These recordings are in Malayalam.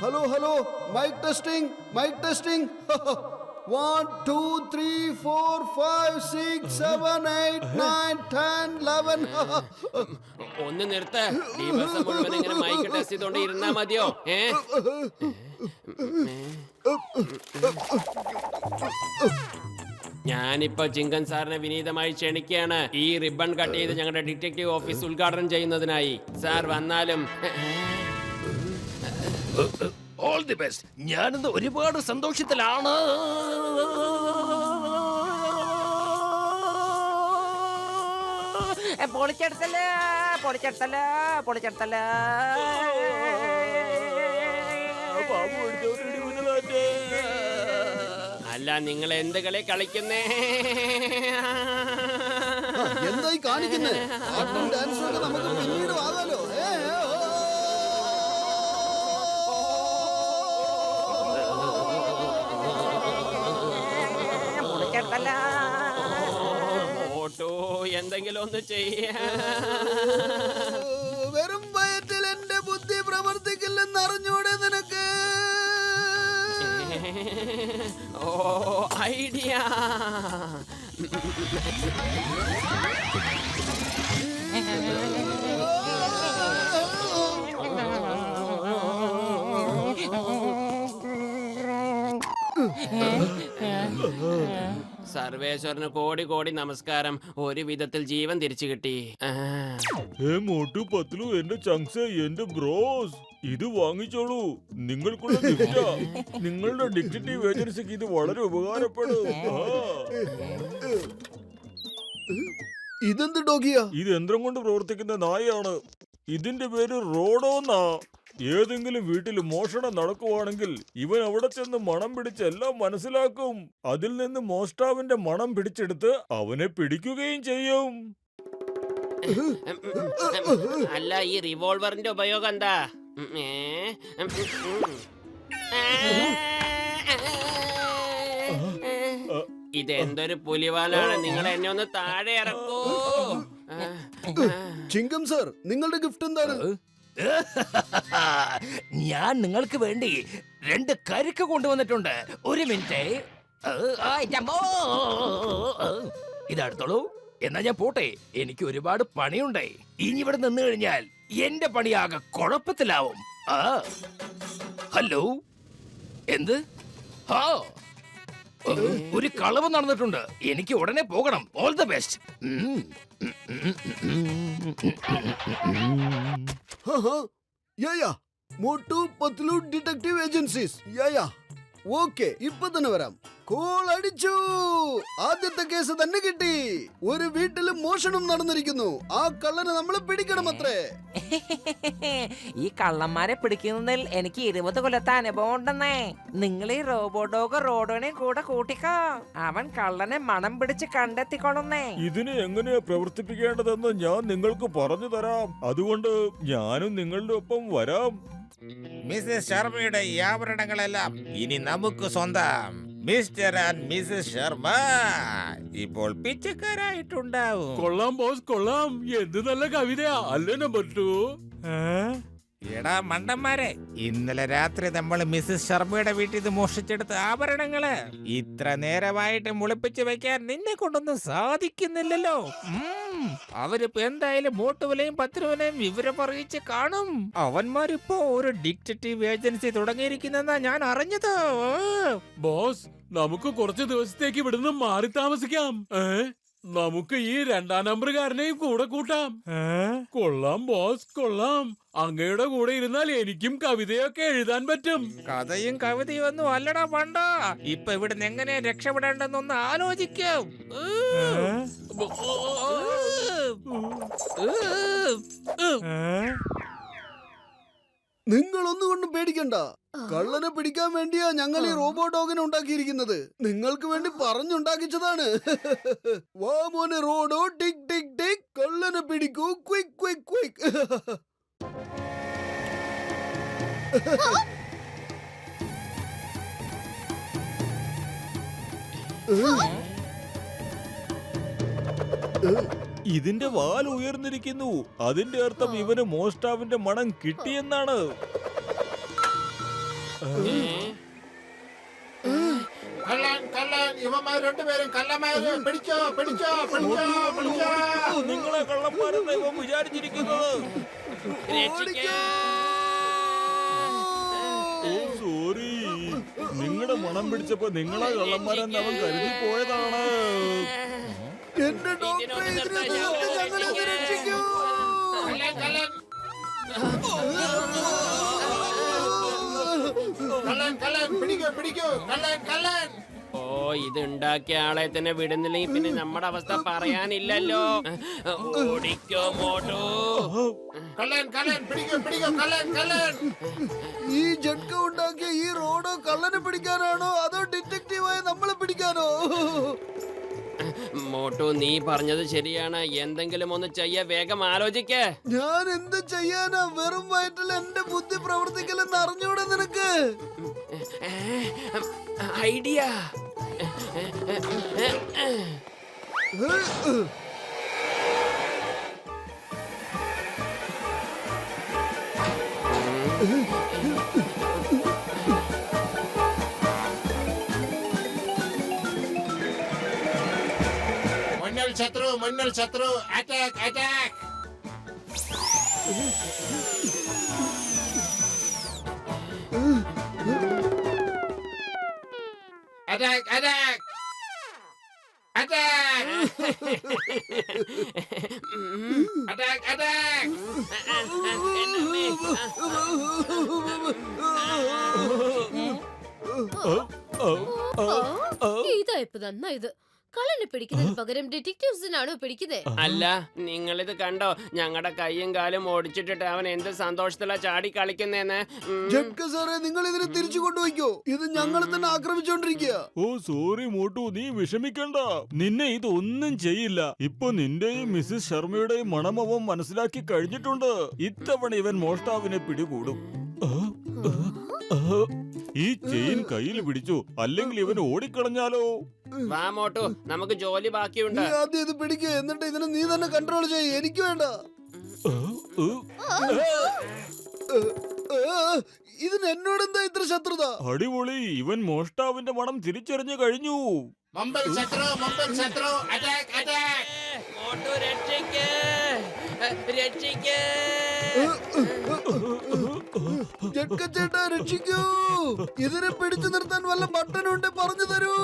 Hello hello, mike testing, mike testing. 1 2 3 4 5 6 7 8 9 10 11. ഒന്ന് നിർത്ത്. ദിവസം മുഴുവൻ ഇങ്ങനെ മൈക്ക് ടെസ്റ്റ് ചെയ്തോണ്ട് ഇരുന്നാ മതിയോ? ഞാനിപ്പോ ചിങ്കൻ സാറിനെ വിനീതമായി ക്ഷണിക്കുകയാണ് ഈ റിബൺ കട്ട് ചെയ്ത് ഞങ്ങളുടെ ഡിറ്റക്റ്റീവ് ഓഫീസ് ഉദ്ഘാടനം ചെയ്യുന്നതിനായി. സാർ വന്നാലും. All the best. ഞാനിന്ന് ഒരുപാട് സന്തോഷത്തിലാണ്. പൊളിച്ചെടുത്തല്ല പൊളിച്ചെടുത്തല്ല പൊളിച്ചെടുത്തല്ല. അല്ല, നിങ്ങൾ എന്ത് കളി കളിക്കുന്നേ? എന്തായി കാണിക്കുന്നേ? പാട്ടും ഡാൻസും ഒക്കെ നമുക്ക് പിന്നീട് ആകാലോ. പൊളിച്ചെടുത്തല്ല. ഓട്ടോ എന്തെങ്കിലും ഒന്ന് ചെയ്യാ. വെറും വയറ്റിൽ എന്റെ ബുദ്ധി പ്രവർത്തിക്കില്ലെന്ന് അറിഞ്ഞൂടെ നിനക്ക്? ഓ, ഐഡിയ. സർവേശ്വരന് കോടി കോടി നമസ്കാരം. ഒരു വിധത്തിൽ ജീവൻ തിരിച്ചു കിട്ടി. മോട്ടു പത്ലു, എന്റെ ചങ്സ്, എന്റെ ബ്രോസ്, ഇത് വാങ്ങിച്ചോളൂ. നിങ്ങൾക്കുള്ള ഗിഫ്റ്റാ. നിങ്ങളുടെ ഡിറ്റക്റ്റീവ് ഏജൻസിക്ക് ഇത് വളരെ ഉപകാരപ്പെടും. ഇതെന്ത് ഡോഗിയാ? ഇത് യന്ത്രം കൊണ്ട് പ്രവർത്തിക്കുന്ന നായയാണ്. ഇതിന്റെ പേര് റോഡോന്നാ. ഏതെങ്കിലും വീട്ടിൽ മോഷണം നടക്കുവാണെങ്കിൽ ഇവൻ അവിടെ ചെന്ന് മണം പിടിച്ച് എല്ലാം മനസ്സിലാക്കും. അതിൽ നിന്ന് മോഷ്ടാവിന്റെ മണം പിടിച്ചെടുത്ത് അവനെ പിടിക്കുകയും ചെയ്യും. അല്ല, ഈ റിവോൾവറിന്റെ ഉപയോഗം എന്താ? ഇതെന്തൊരു പുലിവാലാണ്. നിങ്ങൾ എന്നെ ഒന്ന് താഴെ ഇറക്കൂ. ചിങ്കം സർ, നിങ്ങളുടെ ഗിഫ്റ്റ് എന്താണ്? ഞാൻ നിങ്ങൾക്ക് വേണ്ടി 2 കരിക്ക് കൊണ്ടുവന്നിട്ടുണ്ട്. ഒരു മിനിറ്റ്. ഇതെടുത്തോളൂ. എന്നാ ഞാൻ പോട്ടെ. എനിക്ക് ഒരുപാട് പണിയുണ്ട്. ഇനി ഇവിടെ നിന്ന് കഴിഞ്ഞാൽ എന്റെ പണിയാകെ കുഴപ്പത്തിലാവും. ഹലോ, എന്ത്? ഒരു കളവ് നടന്നിട്ടുണ്ട്. എനിക്ക് ഉടനെ പോകണം. All the best. Motu Patlu detective agencies. Okay, ഇപ്പൊ തന്നെ വരാം. കോൾ അടിച്ചു. ആദ്യത്തെ കേസ് തന്നെ കിട്ടി. ഒരു വീട്ടില് മോഷണം നടന്നിരിക്കുന്നു. ആ കള്ളനെ നമ്മൾ പിടിക്കണം അത്രേ. ഈ കള്ളന്മാരെ പിടിക്കുന്നതിൽ എനിക്ക് 20 കൊല്ലത്തെ അനുഭവം ഉണ്ടെന്നേ. നിങ്ങൾ ഈ റോബോഡോഗ് റോഡോനെ കൂടെ കൂട്ടിക്കോ. അവൻ കള്ളനെ മണം പിടിച്ച് കണ്ടെത്തിക്കൊള്ളുന്നേ. ഇതിനെ എങ്ങനെയാ പ്രവർത്തിപ്പിക്കേണ്ടതെന്ന് ഞാൻ നിങ്ങൾക്ക് പറഞ്ഞു തരാം. അതുകൊണ്ട് ഞാനും നിങ്ങളുടെ ഒപ്പം വരാം. മിസ്സസ് ശർമ്മയുടെ ഈ ആഭരണങ്ങളെല്ലാം ഇനി നമുക്ക് സ്വന്തം. മിസ്റ്റർ ആൻഡ് മിസ്സസ് ശർമ്മ ഇപ്പോൾ പിച്ചക്കാരായിട്ടുണ്ടാവും. കൊള്ളാം ബോസ്, കൊള്ളാം. എന്ത് നല്ല കവിതയാ അല്ലേ നമ്പർ 2? എടാ മണ്ടന്മാരെ, ഇന്നലെ രാത്രി നമ്മൾ മിസ്സസ് ശർമ്മയുടെ വീട്ടിൽ നിന്ന് മോഷ്ടിച്ചെടുത്ത ആഭരണങ്ങള് ഇത്ര നേരമായിട്ട് മുളിപ്പിച്ച് വെക്കാൻ നിന്നെ കൊണ്ടൊന്നും സാധിക്കുന്നില്ലല്ലോ. അവരിപ്പോ എന്തായാലും മോട്ടുവിലെയും പത്രുവിനെയും വിവരം അറിയിച്ച് കാണും. അവന്മാരിപ്പോ ഒരു ഡിറ്റക്റ്റീവ് ഏജൻസി തുടങ്ങിയിരിക്കുന്നെന്നാ ഞാൻ അറിഞ്ഞത്. ബോസ്, നമുക്ക് കുറച്ച് ദിവസത്തേക്ക് ഇവിടുന്ന് മാറി താമസിക്കാം. നമുക്ക് ഈ 2ാം നമ്പറുകാരനെയും കൂടെ കൂട്ടാം. കൊള്ളാം ബോസ്, കൊള്ളാം. അങ്ങയുടെ കൂടെ ഇരുന്നാൽ എനിക്കും കവിതയൊക്കെ എഴുതാൻ പറ്റും. കഥയും കവിതയും ഒന്നും അല്ലടാ പണ്ട. ഇപ്പൊ ഇവിടുന്ന് എങ്ങനെ രക്ഷപ്പെടേണ്ടെന്നൊന്ന് ആലോചിക്കാം. നിങ്ങൾ ഒന്നുകൊണ്ടും പേടിക്കണ്ട. കള്ളനെ പിടിക്കാൻ വേണ്ടിയാ ഞങ്ങൾ ഈ റോബോ ഡോഗിനെ ഉണ്ടാക്കിയിരിക്കുന്നത്. നിങ്ങൾക്ക് വേണ്ടി പറഞ്ഞുണ്ടാക്കിച്ചതാണ്. വാ മോനെ റോഡോ, ടിക് ടിക് ടിക്, കള്ളനെ പിടിക്കൂ, ക്വിക്ക് ക്വിക്ക് ക്വിക്ക്. ഇതിന്റെ വാൽ ഉയർന്നിരിക്കുന്നു. അതിന്റെ അർത്ഥം ഇവന് മോഷ്ടാവിന്റെ മണം കിട്ടിയെന്നാണ്. നിങ്ങളെ കള്ളന്മാരെന്ന് ഇവൻ വിചാരിച്ചിരിക്കുന്നത്. ഓ സോറി, നിങ്ങളുടെ മണം പിടിച്ചപ്പോ നിങ്ങളെ കള്ളന്മാരെന്ന് അവൻ കരുതി പോയതാണ്. എന്റെ ഡോക്ടറെ, ഇതിനെ നിങ്ങൾക്ക് ഞങ്ങളെ രക്ഷിക്കൂ. ഓ, ഇത് ഉണ്ടാക്കിയ ആളെ തന്നെ വിടുന്നില്ലെങ്കിൽ പിന്നെ നമ്മുടെ അവസ്ഥ പറയാനില്ലല്ലോ. ഓടിക്കോ മോട്ടു. ഈ ജഡ്ക ഉണ്ടാക്കിയ ഈ റോഡോ കള്ളനെ പിടിക്കാനാണോ അതോ ഡിറ്റക്റ്റീവായി നമ്മളെ പിടിക്കാനോ? മോട്ടു, നീ പറഞ്ഞത് ശരിയാണ്. എന്തെങ്കിലും ഒന്ന് ചെയ്യ, വേഗം ആലോചിക്കേ. ഞാൻ എന്ത് ചെയ്യാനാ? വെറും വയറ്റിൽ എന്റെ ബുദ്ധി പ്രവർത്തിക്കലെന്ന് അറിഞ്ഞൂടെ നിനക്ക്? ഐഡിയ. മുന്നിൽ ശത്രു attack attack. Attack attack attack attack attack. ഇതായിപ്പോ നന്നാ. ഇത് കള്ളനെ പിടിക്കുന്നതിന് പകരം ഡിറ്റക്റ്റീവ്സിനാണോ പിടിക്കുന്നത്? അല്ല, നിങ്ങളിത് കണ്ടോ? ഞങ്ങളുടെ കൈയും കാലും ഓടിച്ചിട്ടിട്ട് അവൻ എന്ത് സന്തോഷത്തിലാ ചാടി കളിക്കുന്നേന്ന്. ജഡ്ക സാറേ, നിങ്ങൾ ഇതിനെ തിരിച്ചു കൊണ്ടുപോയിക്കോ. ഇത് ഞങ്ങളെ തന്നെ ആക്രമിച്ചോണ്ടിരിക്കുക. ഓ സോറി മോട്ടു, നീ വിഷമിക്കണ്ട. നിന്നെ ഇതൊന്നും ചെയ്യില്ല. ഇപ്പൊ നിന്റെയും മിസ്സിസ് ശർമ്മയുടെയും മണം അവൻ മനസ്സിലാക്കി കഴിഞ്ഞിട്ടുണ്ട്. ഇത്തവണ ഇവൻ മോഷ്ടാവിനെ പിടികൂടും. ഈ ചെയിൻ കയ്യിൽ പിടിച്ചു, അല്ലെങ്കിൽ ഇവൻ ഓടിക്കളഞ്ഞാലോ? വാ മോട്ടു, നമുക്ക് ജോലി ബാക്കിയുണ്ട്. നീ ആദ്യം ഇത് പിടിക്കുക, എന്നിട്ട് ഇതിനെ നീ തന്നെ കൺട്രോൾ ചെയ്യ. എനിക്ക് വേണ്ട. ഇതിന് എന്നോടെന്താ ഇത്ര ശത്രുത? അടിപൊളി, ഇവൻ മോഷ്ടാവിന്റെ മണം തിരിച്ചറിഞ്ഞു കഴിഞ്ഞു. മുമ്പിൽ ശത്രു അറ്റാക്ക് അറ്റാക്ക്. മോട്ടു, രക്ഷിക്ക്, രക്ഷിക്ക്. ജഡ്ക ചേട്ടാ, രക്ഷിക്കൂ. ഇതിനെ പിടിച്ചു നിർത്താൻ വല്ല ബട്ടനുണ്ട് പറഞ്ഞു തരൂ.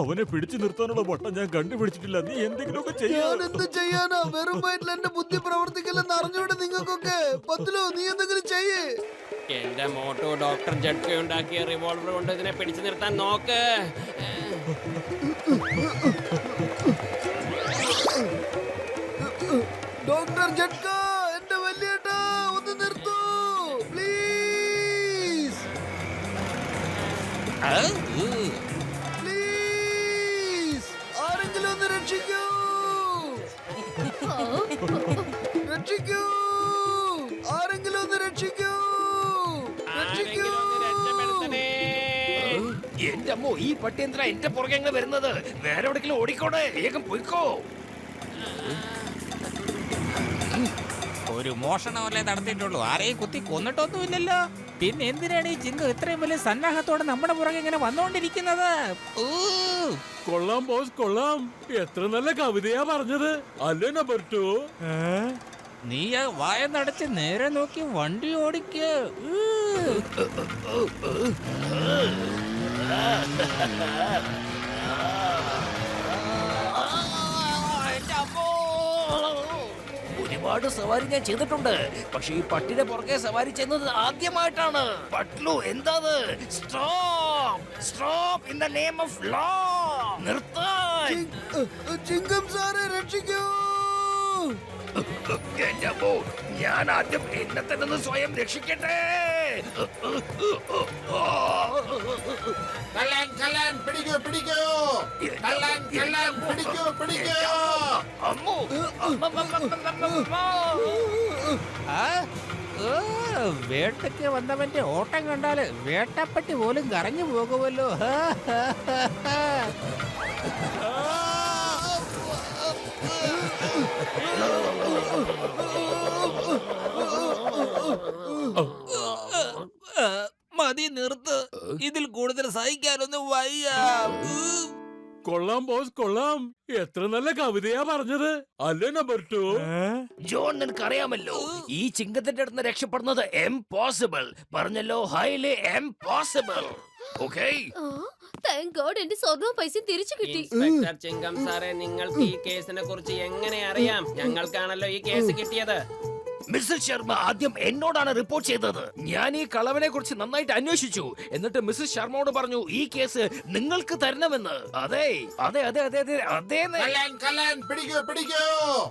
അവനെ പിടിച്ചു നിർത്താനുള്ള ബട്ടൺ ഞാൻ കണ്ടുപിടിച്ചിട്ടില്ല. നീ എന്തെങ്കിലുമൊക്കെ ചെയ്യാ. ഞാൻ എന്ത് ചെയ്യാനാ? വെറും വയറ്റിൽ എന്റെ ബുദ്ധി പ്രവർത്തിക്കില്ലെന്ന് അറിഞ്ഞൂടെ നിങ്ങൾക്കൊക്കെ? പത്തിലോ, നീ എന്തെങ്കിലും ചെയ്യേ. എന്റെ മോട്ടു, ഡോക്ടർ ജഡ്ക ഉണ്ടാക്കിയ റിവോൾവർ കൊണ്ട് ഇതിനെ പിടിച്ചു നിർത്താൻ നോക്ക്. ഡോക്ടർ ജഡ്ക, എന്റെ വലിയേട്ടാ, ഒന്ന് നിർത്തൂ പ്ലീസ്. പ്ലീസ്, ആരെങ്കിലും ഒന്ന് രക്ഷിക്കൂ. രക്ഷിക്കൂ, ആരെങ്കിലും ഒന്ന് രക്ഷിക്കൂ. രക്ഷിക്കൂ. ആരെങ്കിലും ഒന്ന് രക്ഷപ്പെടുത്തണേ. എന്റെ അമ്മോ, ഈ പട്ടി എന്തിനാ എന്റെ പുറകെ അങ്ങ് വരുന്നത്? വേറെ എവിടെയെങ്കിലും ഓടിക്കോടെ, വേഗം പോയിക്കോ. ഒരു മോഷണമല്ലേ നടത്തിയിട്ടുള്ളൂ, ആരെയും കുത്തി കൊന്നിട്ടൊന്നുമില്ലല്ലോ. പിന്നെ എന്തിനാണ് ഈ ചിങ്കം ഇത്രയും വലിയ സന്നാഹത്തോടെ നമ്മുടെ പുറകെ ഇങ്ങനെ വന്നുകൊണ്ടിരിക്കുന്നത്? കൊള്ളാം ബോസ്, കൊള്ളാം. എത്ര നല്ല കവിതയാ പറഞ്ഞത് അല്ലേ നമ്പർ 2? നീ ആ വായനടച്ച് നേരെ നോക്കി വണ്ടി ഓടിക്ക. ഒരുപാട് സവാരി ഞാൻ ചെയ്തിട്ടുണ്ട്, പക്ഷെ ഈ പട്ടിയുടെ പുറകെ സവാരി ചെയ്യുന്നത് ആദ്യമായിട്ടാണ്. പട്ലു, എന്താ? Stop, stop in the name of law. നിർത്താൻ. ചിങ്കം സാറെ, രക്ഷിക്കൂ. എന്റെ അമ്മോ, ഞാൻ ആദ്യം എന്നെ തന്നെ ഒന്ന് സ്വയം രക്ഷിക്കട്ടെ. കള്ളൻ പിടിക്കൂ പിടിക്കൂ. കള്ളൻ പിടിക്കൂ. അമ്മോ, വേട്ടയ്ക്ക് വന്നവന്റെ ഓട്ടം കണ്ടാല് വേട്ടപ്പട്ടി പോലും കറഞ്ഞു പോകുമല്ലോ. മതി നിർത്ത്. ഇതിൽ കൂടുതൽ സഹിക്കാനൊന്നും വയ്യ. കൊള്ളാം ബോസ് കൊള്ളാം. എത്ര നല്ല കവിതയാ പറഞ്ഞത് അല്ലേ നമ്പർ 2? ജോൺ, നിനക്കറിയാമല്ലോ ഈ ചിങ്കത്തിന്റെ അടുത്ത് രക്ഷപ്പെടുന്നത് എംപോസിബിൾ. പറഞ്ഞല്ലോ, highly impossible. Okay, thank God എന്റെ സ്വർണ്ണവും പൈസയും തിരിച്ചു കിട്ടി. ഇൻസ്പെക്ടർ ചിങ്കം സാറേ, നിങ്ങൾക്ക് ഈ കേസിനെ കുറിച്ച് എങ്ങനെ അറിയാം? ഞങ്ങൾക്കാണല്ലോ ഈ കേസ് കിട്ടിയത്. മിസ്റ്റർ ശർമ്മ ആദ്യം എന്നോടാണ് റിപ്പോർട്ട് ചെയ്തത്. ഞാൻ ഈ കളവനെ കുറിച്ച് നന്നായിട്ട് അന്വേഷിച്ചു. എന്നിട്ട് മിസ്സസ് ശർമ്മയോട് പറഞ്ഞു ഈ കേസ് നിങ്ങൾക്ക് തരണമെന്ന്. അതെ അതെ അതെ അതെ അതെ അതെ. കള്ളൻ കള്ളൻ പിടിക്കൂ പിടിക്കൂ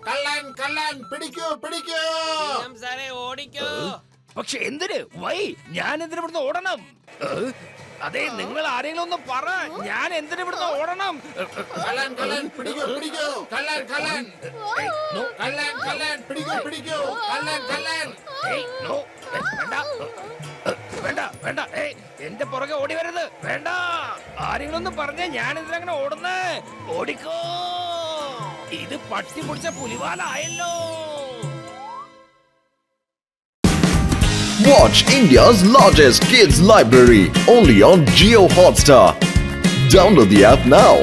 കള്ളൻ കള്ളൻ പിടിക്കൂ പിടിക്കൂ. ചിങ്കം സാറേ ഓടിക്കോ. പക്ഷെ എന്തിന്? വൈ? ഞാൻ എന്തിനു ഇവിടുന്ന് ഓടണം? അതെ, നിങ്ങൾ ആരെങ്കിലും ഒന്ന് പറ. ഞാൻ എന്തിനു ഇവിടുന്ന് ഓടണം? കള്ളൻ കള്ളൻ പിടിക്കൂ പിടിക്കൂ കള്ളൻ കള്ളൻ കള്ളൻ കള്ളൻ പിടിക്കൂ പിടിക്കൂ കള്ളൻ കള്ളൻ. ഏയ്, no. വേണ്ട വേണ്ട വേണ്ട. ഏയ്, എന്റെ പുറകെ ഓടി വരരുത്. വേണ്ട. ആരെങ്കിലും ഒന്ന് പറഞ്ഞേ, ഞാൻ എന്തിനങ്ങനെ ഓടുന്നേ? ഓടിക്കോ. ഇത് പട്ടി പിടിച്ച പുലിവാലായല്ലോ. Watch India's largest kids library only on Jio Hotstar. Download the app now.